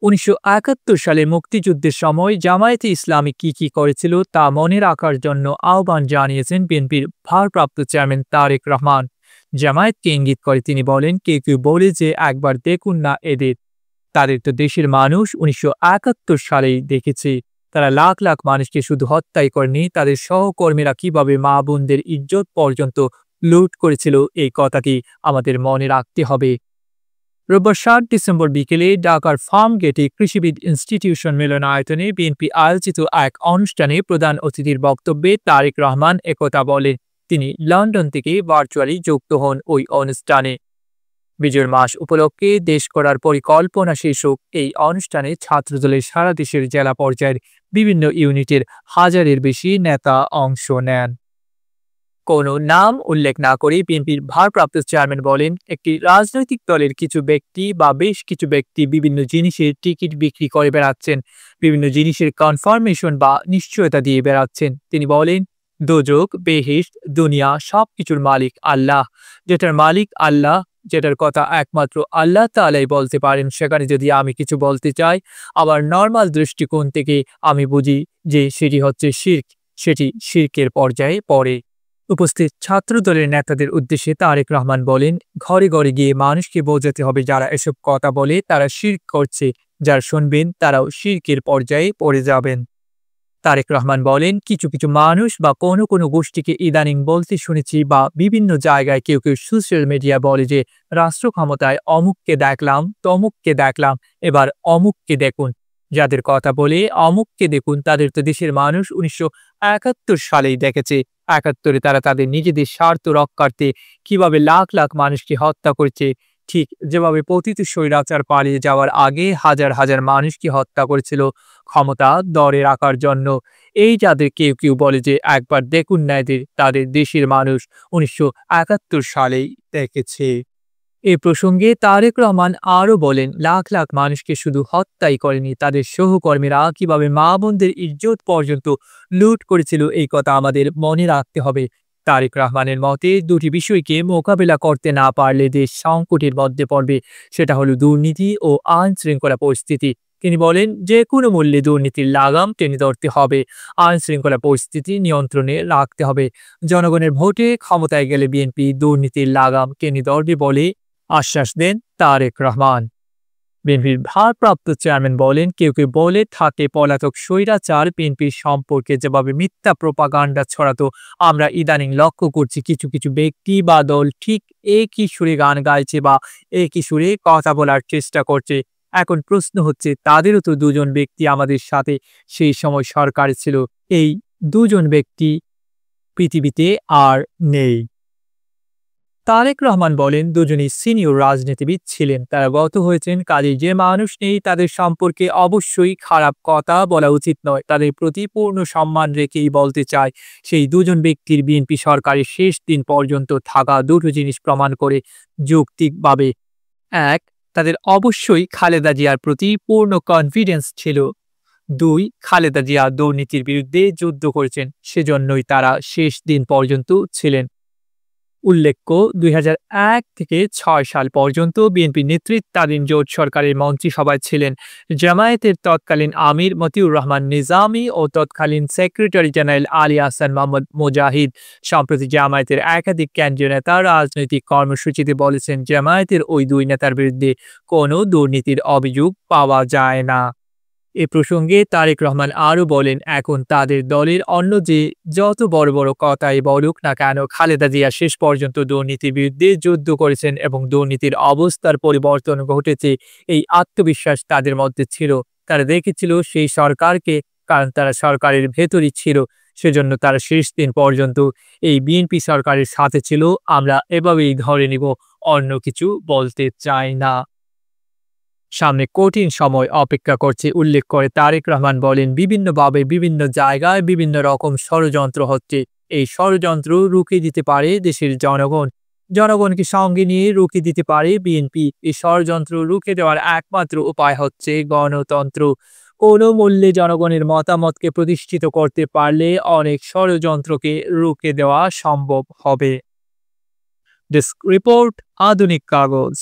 1971 সালে মুক্তিযুদ্ধের সময় জামায়াতে ইসলামী কি করেছিল তা মনে রাখার জন্য আহ্বান জানিয়েছেন বিএনপির ভারপ্রাপ্ত চেয়ারম্যান তারেক রহমান। জামায়াতকে ইঙ্গিত করে তিনি বলেন, কেউ বলে যে একবার দেখুন না এদের, তাদের তো দেশের মানুষ 1971 সালেই দেখেছে। তারা লাখ লাখ মানুষকে শুধু হত্যাই করেনি, তাদের সহকর্মীরা কিভাবে মা বোনদের ইজ্জত পর্যন্ত লুট করেছিল, এই কথাটি আমাদের মনে রাখতে হবে। রোববার 7 ডিসেম্বর বিকেলে ঢাকার ফার্মগেটে কৃষিবিদ ইনস্টিটিউশন মিলনায়তনে বিএনপি আয়োজিত এক অনুষ্ঠানে প্রধান অতিথির বক্তব্যে তারেক রহমান একথা বলেন। তিনি লন্ডন থেকে ভার্চুয়ালি যুক্ত হন ওই অনুষ্ঠানে। বিজয়ের মাস উপলক্ষে দেশ করার পরিকল্পনা শীর্ষক এই অনুষ্ঠানে ছাত্রদলের সারা দেশের জেলা পর্যায়ের বিভিন্ন ইউনিটের হাজারের বেশি নেতা অংশ নেন। কোনো নাম উল্লেখ না করে বিএনপির ভারপ্রাপ্ত চেয়ারম্যান বলেন, একটি রাজনৈতিক দলের কিছু ব্যক্তি বা বেশ কিছু ব্যক্তি বিভিন্ন জিনিসের টিকিট বিক্রি করে বেড়াচ্ছেন, বিভিন্ন জিনিসের কনফার্মেশন বা নিশ্চয়তা দিয়ে বেড়াচ্ছেন। তিনি বলেন, দোজখ, বেহেশত, দুনিয়া সবকিছুর মালিক আল্লাহ। যেটার মালিক আল্লাহ, যেটার কথা একমাত্র আল্লাহ তাআলাই বলতে পারেন, সেখানে যদি আমি কিছু বলতে চাই, আবার নর্মাল দৃষ্টিকোণ থেকে আমি বুঝি যে সেটি হচ্ছে শিরক, সেটি শিরকের পর্যায়ে পড়ে। উপস্থিত ছাত্রদলের নেতাদের উদ্দেশ্যে তারেক রহমান বলেন, ঘরে ঘরে গিয়ে মানুষকে বোঝাতে হবে যারা এসব কথা বলে তারা শিরক করছে, যারা শুনবেন তারাও শিরকের পর্যায়ে পড়ে যাবেন। তারেক রহমান বলেন, কিছু মানুষ বা কোনো গোষ্ঠীকে ইদানিং বলতে শুনেছি বা বিভিন্ন জায়গায় কেউ সোশ্যাল মিডিয়া বলে যে রাষ্ট্র ক্ষমতায় অমুককে দেখলাম, তমুককে দেখলাম, এবার অমুককে দেখুন। যাদের কথা বলে অমুককে দেখুন, তাদের তো দেশের মানুষ 1971 সালেই দেখেছে। 71-এ তারা তাদের নিজেদের স্বার্থ রক্ষার্থে কিভাবে লাখ লাখ মানুষকে হত্যা করেছে, ঠিক যেভাবে পতিত স্বৈরাচার পালিয়ে যাওয়ার আগে হাজার হাজার মানুষকে হত্যা করেছিল ক্ষমতা ধরে রাখার জন্য। এই যাদের কেউ বলে যে একবার দেখুন না এদের, তাদের দেশের মানুষ 1971 সালেই দেখেছে। এ প্রসঙ্গে তারেক রহমান আরও বলেন, লাখ লাখ মানুষকে শুধু হত্যাই করেনি, তাদের সহকর্মীরা কিভাবে মা বোনদের ইজ্জত পর্যন্ত লুট করেছিল, এই কথা আমাদের মনে রাখতে হবে। তারেক রহমানের মতে দুটি বিষয়কে মোকাবেলা করতে না পারলে দেশ সংকটের মধ্যে পড়বে, সেটা হলো দুর্নীতি ও আইন শৃঙ্খলা পরিস্থিতি। তিনি বলেন, যে কোনো মূল্যে দুর্নীতির লাগাম টেনে ধরতে হবে, আইন শৃঙ্খলা পরিস্থিতি নিয়ন্ত্রণে রাখতে হবে। জনগণের ভোটে ক্ষমতায় গেলে বিএনপি দুর্নীতির লাগাম টেনে ধরবে বলে আশ্বাস দেন তারেক রহমান। বিএনপির ভারপ্রাপ্ত চেয়ারম্যান বলেন, কেউ বলে থাকে পলাতক স্বৈরাচার বিএনপির সম্পর্কে যেভাবে মিথ্যা প্রোপাগান্ডা ছড়াতো, আমরা ইদানিং লক্ষ্য করছি কিছু ব্যক্তি বা দল ঠিক একই সুরে গান গাইছে বা একই সুরে কথা বলার চেষ্টা করছে। এখন প্রশ্ন হচ্ছে, তাদেরও তো দুজন ব্যক্তি আমাদের সাথে সেই সময় সরকারে ছিল, এই দুজন ব্যক্তি পৃথিবীতে আর নেই। তারেক রহমান বলেন, দুজনই সিনিয়র রাজনীতিবিদ ছিলেন, তারা গত হয়েছেন, কাজে যে মানুষ নেই তাদের সম্পর্কে অবশ্যই খারাপ কথা বলা উচিত নয়। তাদের প্রতি পূর্ণ সম্মান রেখেই বলতে চাই, সেই দুজন ব্যক্তির বিএনপি সরকারের শেষ দিন পর্যন্ত থাকা দুটো জিনিস প্রমাণ করে যৌক্তিকভাবে। এক, তাদের অবশ্যই খালেদা জিয়ার প্রতি পূর্ণ কনফিডেন্স ছিল। 2, খালেদা জিয়া দুর্নীতির বিরুদ্ধে যুদ্ধ করেছেন, সেজন্যই তারা শেষ দিন পর্যন্ত ছিলেন। উল্লেখ্য, 2001 থেকে 6 সাল পর্যন্ত বিএনপি নেতৃত্বাধীন জোট সরকারের মন্ত্রিসভায় ছিলেন জামায়াতের তৎকালীন আমির মতিউর রহমান নিজামী ও তৎকালীন সেক্রেটারি জেনারেল আলী আহসান মোহাম্মদ মুজাহিদ। সম্প্রতি জামায়াতের একাধিক কেন্দ্রীয় নেতা রাজনৈতিক কর্মসূচিতে বলেছেন, জামায়াতের ওই দুই নেতার বিরুদ্ধে কোনো দুর্নীতির অভিযোগ পাওয়া যায় না। এ প্রসঙ্গে তারেক রহমান আরও বলেন, এখন তাদের দলের অন্য যে যত বড় কথাই বলুক না কেন, খালেদা জিয়া শেষ পর্যন্ত দুর্নীতির বিরুদ্ধে যুদ্ধ করেছেন এবং দুর্নীতির অবস্থার পরিবর্তন ঘটেছে, এই আত্মবিশ্বাস তাদের মধ্যে ছিল। তারা দেখেছিল সেই সরকারকে, কারণ তারা সরকারের ভেতরই ছিল, সেজন্য তারা শেষ দিন পর্যন্ত এই বিএনপি সরকারের সাথে ছিল। আমরা এভাবেই ধরে নিব, অন্য কিছু বলতে চাই না। সামনে কঠিন সময় অপেক্ষা করছে উল্লেখ করে তারেক রহমান বলেন, বিভিন্নভাবে বিভিন্ন জায়গায় বিভিন্ন রকম ষড়যন্ত্র হচ্ছে। এই ষড়যন্ত্র রুখে দিতে পারে দেশের জনগণ, জনগণকে সঙ্গে নিয়ে রুখে দিতে পারে বিএনপি। এই ষড়যন্ত্র রুখে দেওয়ার একমাত্র উপায় হচ্ছে গণতন্ত্র। কোনো মূল্যে জনগণের মতামতকে প্রতিষ্ঠিত করতে পারলে অনেক ষড়যন্ত্রকে রুখে দেওয়া সম্ভব হবে। ডেস্ক রিপোর্ট, আধুনিক কাগজ।